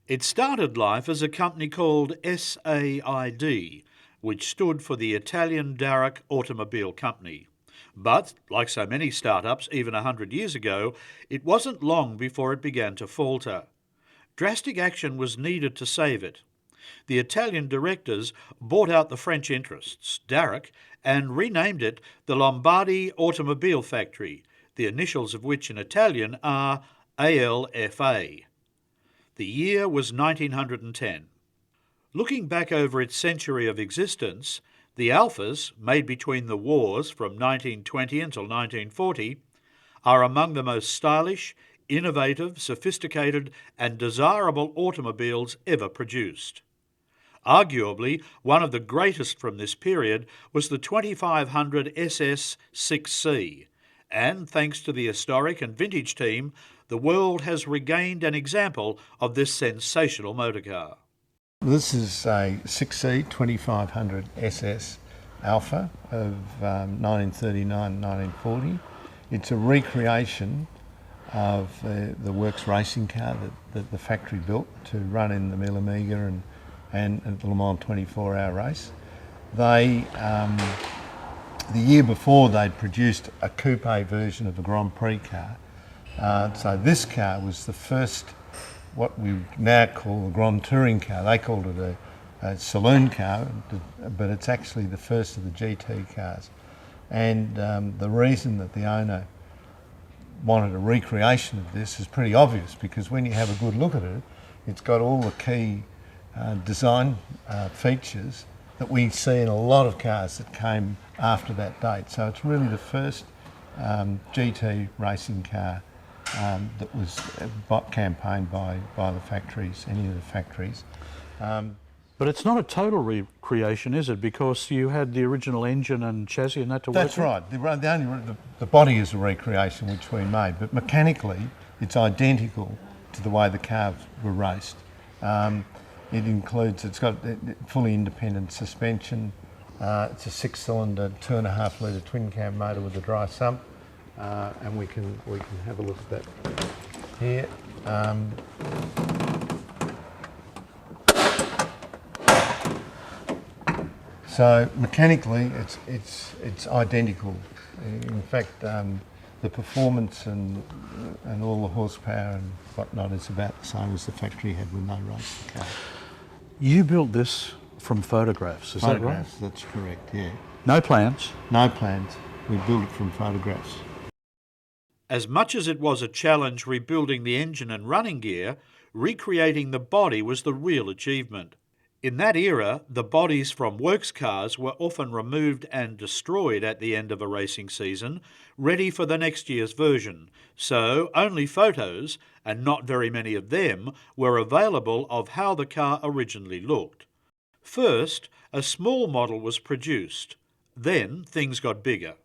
It started life as a company called SAID, which stood for the Italian Darroch Automobile Company. But, like so many startups even 100 years ago, it wasn't long before it began to falter. Drastic action was needed to save it. The Italian directors bought out the French interests, Darroch, and renamed it the Lombardy Automobile Factory, the initials of which in Italian are ALFA. The year was 1910. Looking back over its century of existence, the Alfas, made between the wars from 1920 until 1940, are among the most stylish, innovative, sophisticated and desirable automobiles ever produced. Arguably, one of the greatest from this period was the 2500 SS 6C, and thanks to the historic and vintage team, the world has regained an example of this sensational motorcar. This is a 6C 2500 SS Alfa of 1939-1940. It's a recreation of the works racing car that the factory built to run in the Mille Omega and the Le Mans 24-hour race. They, the year before, they'd produced a coupe version of a Grand Prix car. So this car was the first, what we now call a Grand Touring car. They called it a saloon car, but it's actually the first of the GT cars. And the reason that the owner wanted a recreation of this is pretty obvious, because when you have a good look at it, it's got all the key design features that we see in a lot of cars that came after that date. So it's really the first GT racing car that was campaigned by the factories, any of the factories. But it's not a total recreation, is it? Because you had the original engine and chassis and that to work with? That's right. The body is a recreation which we made, but mechanically it's identical to the way the cars were raced. It's got fully independent suspension. It's a 6-cylinder, 2.5 litre twin cam motor with a dry sump, and we can have a look at that here. So mechanically, it's identical. In fact, the performance and all the horsepower and whatnot is about the same as the factory had when they raced the car. You built this from photographs, is that right? Photographs, that's correct, yeah. No plans? No plans. We built it from photographs. As much as it was a challenge rebuilding the engine and running gear, recreating the body was the real achievement. In that era, the bodies from works cars were often removed and destroyed at the end of a racing season, ready for the next year's version, so only photos, and not very many of them, were available of how the car originally looked. First, a small model was produced. Then things got bigger.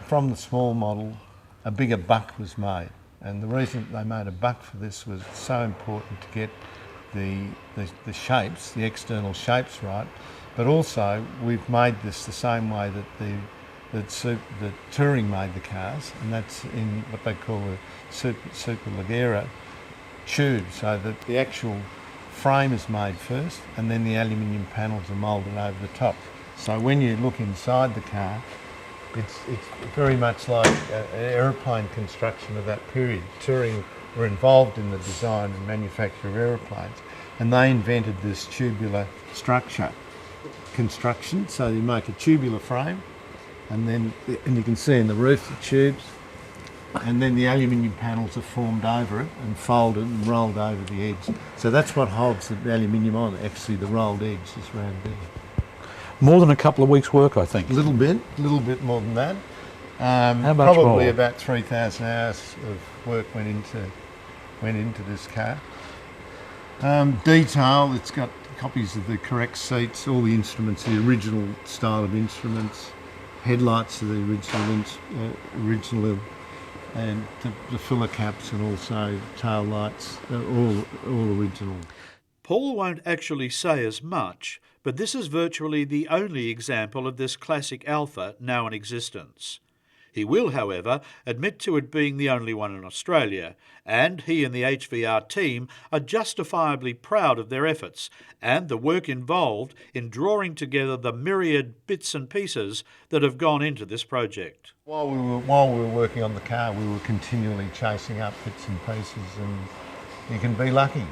From the small model, a bigger buck was made, and the reason they made a buck for this was so important to get the shapes, the external shapes right, but also we've made this the same way that the Touring made the cars, and that's in what they call a superleggera tube, so that the actual frame is made first and then the aluminium panels are moulded over the top. So when you look inside the car, it's very much like an aeroplane construction of that period. Touring were involved in the design and manufacture of aeroplanes, and they invented this tubular structure construction. So you make a tubular frame, and you can see in the roof the tubes, and then the aluminium panels are formed over it and folded and rolled over the edge. So that's what holds the aluminium on. Actually, the rolled edge is round there. More than a couple of weeks' work, I think. A little bit more than that. How much probably more? About 3,000 hours of work went into this car. Detail, it's got copies of the correct seats, all the instruments, the original style of instruments, headlights are the original, and the filler caps, and also tail lights, all original. Paul won't actually say as much, but this is virtually the only example of this classic Alfa now in existence. He will, however, admit to it being the only one in Australia, and he and the HVR team are justifiably proud of their efforts and the work involved in drawing together the myriad bits and pieces that have gone into this project. While we were working on the car, we were continually chasing up bits and pieces, and you can be lucky.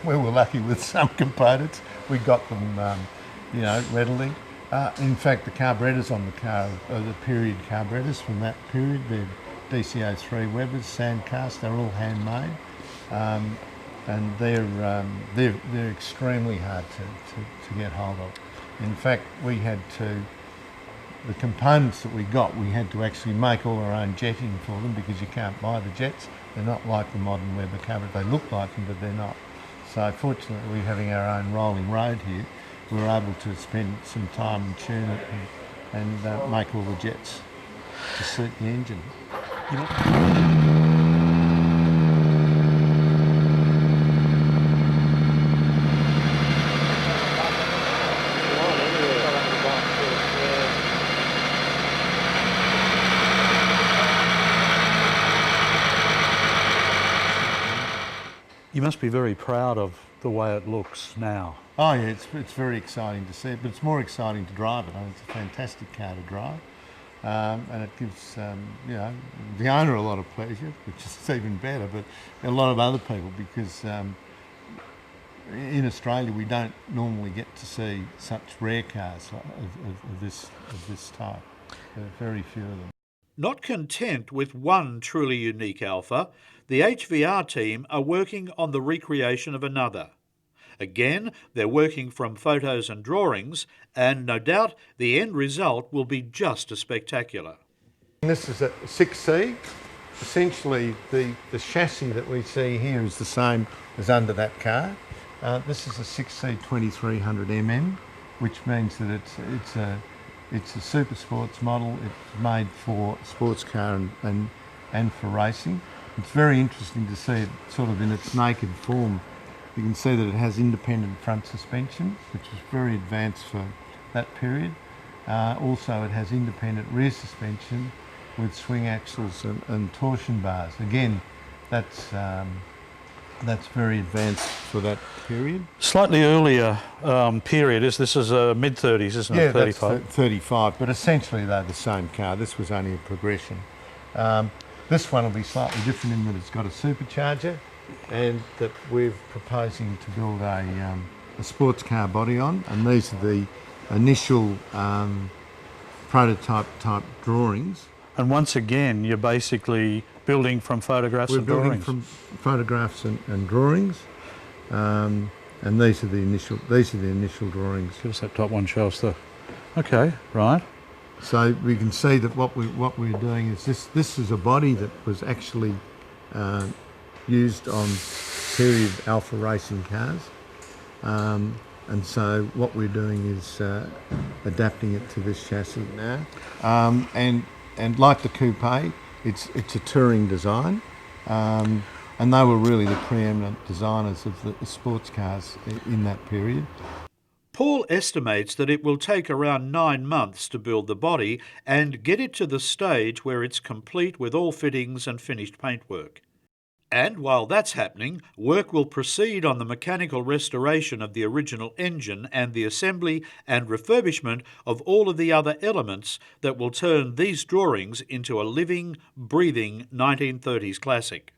We were lucky with some components. We got them, readily. In fact, the carburettors on the car are the period carburettors from that period. They're DCO3 Webers, Sandcast. They're all handmade, and they're extremely hard to get hold of. In fact, the components that we had to actually make all our own jetting for them, because you can't buy the jets. They're not like the modern Weber carburetor. They look like them, but they're not. So fortunately, having our own rolling road here, we were able to spend some time and tune it and make all the jets to suit the engine. You must be very proud of the way it looks now. Oh yeah, it's very exciting to see it, but it's more exciting to drive it. I mean, it's a fantastic car to drive, and it gives the owner a lot of pleasure, which is even better, but a lot of other people, because in Australia we don't normally get to see such rare cars of this type. There are very few of them. Not content with one truly unique Alfa, the HVR team are working on the recreation of another. Again, they're working from photos and drawings, and no doubt the end result will be just as spectacular. This is a 6C. Essentially, the chassis that we see here is the same as under that car. This is a 6C 2300mm, which means that it's a super sports model. It's made for sports car and for racing. It's very interesting to see it sort of in its naked form. You can see that it has independent front suspension, which is very advanced for that period. Also, it has independent rear suspension with swing axles and torsion bars. Again, that's very advanced for that period. Slightly earlier period, this is mid-30s, isn't it? Yeah, 35. that's 35, but essentially they're the same car. This was only a progression. This one will be slightly different in that it's got a supercharger, and that we're proposing to build a sports car body on, and these are the initial prototype type drawings. And once again, you're basically building from photographs and drawings. We're building from photographs and drawings, and these are the initial drawings. Give us that top one, show us the. Okay, right. So we can see that what we're doing is this is a body that was actually used on period Alfa racing cars, and so what we're doing is adapting it to this chassis now, and like the coupe, it's a touring design, and they were really the preeminent designers of the sports cars in that period. Paul estimates that it will take around 9 months to build the body and get it to the stage where it's complete with all fittings and finished paintwork. And while that's happening, work will proceed on the mechanical restoration of the original engine and the assembly and refurbishment of all of the other elements that will turn these drawings into a living, breathing 1930s classic.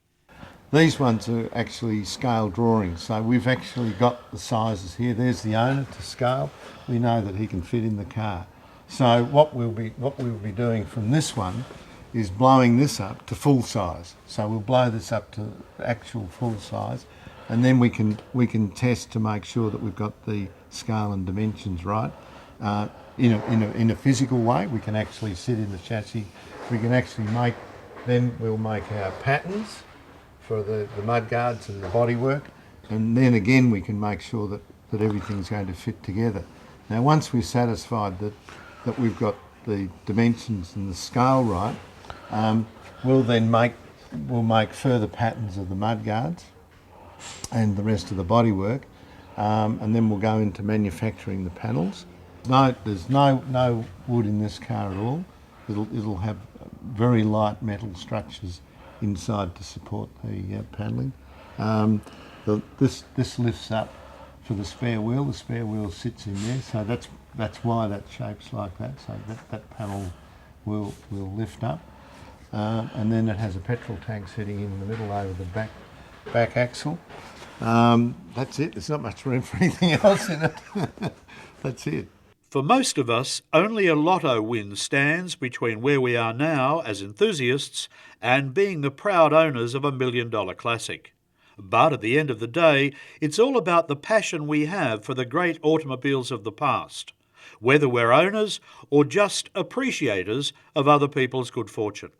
These ones are actually scale drawings, so we've actually got the sizes here. There's the owner to scale. We know that he can fit in the car. So what we'll be doing from this one is blowing this up to full size. So we'll blow this up to actual full size, and then we can test to make sure that we've got the scale and dimensions right. In a physical way, we can actually sit in the chassis. We can actually we'll make our patterns for the mud guards and the bodywork, and then again we can make sure that everything's going to fit together. Now, once we're satisfied that we've got the dimensions and the scale right, we'll make further patterns of the mud guards and the rest of the bodywork, and then we'll go into manufacturing the panels. There's no wood in this car at all. It'll have very light metal structures inside to support the panelling. This lifts up for the spare wheel. The spare wheel sits in there, so that's why that shape's like that. So that panel will lift up, and then it has a petrol tank sitting in the middle over the back axle. That's it. There's not much room for anything else in it. That's it. For most of us, only a lotto win stands between where we are now as enthusiasts and being the proud owners of a $1 million classic. But at the end of the day, it's all about the passion we have for the great automobiles of the past, whether we're owners or just appreciators of other people's good fortune.